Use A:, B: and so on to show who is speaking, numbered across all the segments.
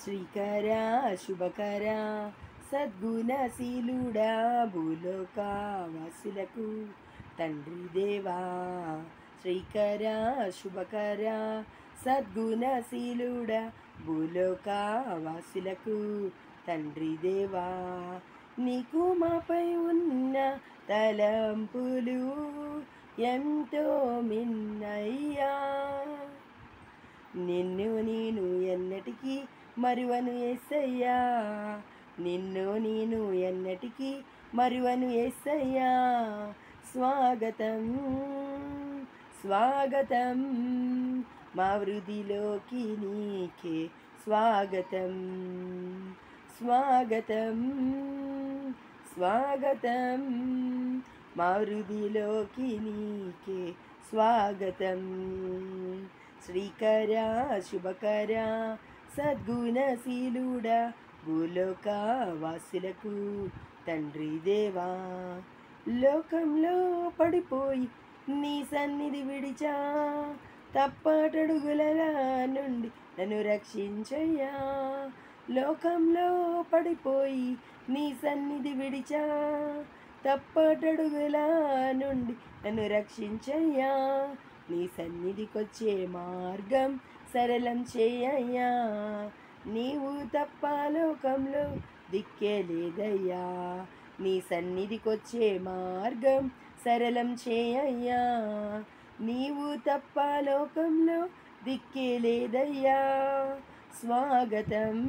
A: శ్రీకరా శుభకరా సద్గుణశీలుడా భూలోకవాసులకు తండ్రి దేవా. శ్రీకరా శుభకరా సద్గుణశీలుడా భూలోకవాసులకు తండ్రి దేవా. నీకు మాపై ఉన్న తలంపులు ఎంతో మిన్నయ్యా. నిన్ను నేను ఎన్నటికీ మరువను యేసయ్యా. నిన్ను నేను ఎన్నటికీ మరువను యేసయ్యా. స్వాగతం స్వాగతం మా వృద్ధిలోకి నీకే స్వాగతం. స్వాగతం స్వాగతం మా వృద్ధిలోకి నీకే స్వాగతం. శ్రీకరా శుభకరా సద్గుణశీలుడా భూలోకవాసులకు తండ్రి దేవా. లోకంలో పడిపోయి నీ సన్నిధి విడిచా, తప్పటడుగుల నుండి నన్ను రక్షించయ్యా. లోకంలో పడిపోయి నీ సన్నిధి విడిచా, తప్పటడుగుల నుండి నన్ను రక్షించయ్యా. నీ సన్నిధికొచ్చే మార్గం సరళం చేయయ్యా. నీవు తప్ప లోకంలో దిక్కే లేదయ్యా. నీ సన్నిధికొచ్చే మార్గం సరళం చేయయ్యా. నీవు తప్ప లోకంలో దిక్కే లేదయ్యా. స్వాగతం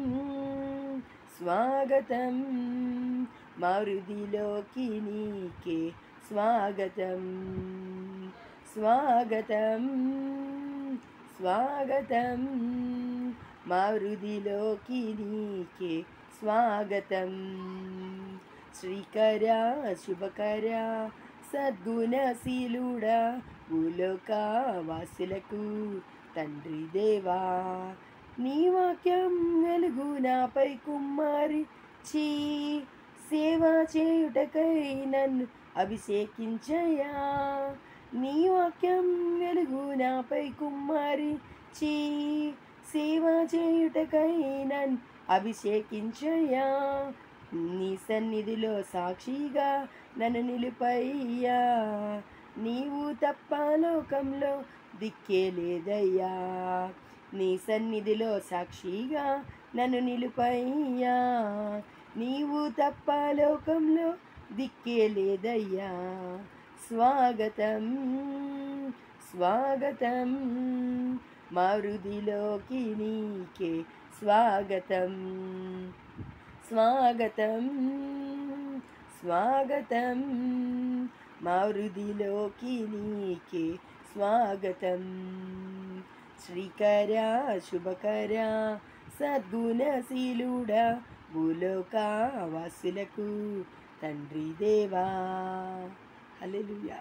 A: స్వాగతం మా వృద్ధిలోకి నీకే స్వాగతం. స్వాగతం స్వాగతం మా వృద్ధిలోకి నీకే స్వాగతం. శ్రీకరా శుభకరా సద్గుణశీలుడా భూలోకవాసులకు తండ్రి దేవా. నీ వాక్యం వెలుగు నాపై కుమ్మరించి, సేవ చేయుటకై నన్ను అభిషేకించయ్యా. నీ వాక్యం వెలుగు నాపై కుమ్మరించి, సేవ చేయుటకై నన్ను అభిషేకించయ్యా. నీ సన్నిధిలో సాక్షిగా నన్ను నిలుపయ్యా. నీవు తప్ప లోకంలో దిక్కే లేదయ్యా. నీ సన్నిధిలో సాక్షిగా నన్ను నిలుపయ్యా. నీవు తప్ప లోకంలో దిక్కే లేదయ్యా. స్వాగతం స్వాగతం మా వృద్ధిలోకి నీకే స్వాగతం. స్వాగతం స్వాగతం మా వృద్ధిలోకి నీకే స్వాగతం. శ్రీకరా శుభకరా సద్గుణశీలుడా భూలోకవాసులకు తండ్రి దేవా. హల్లెలూయా.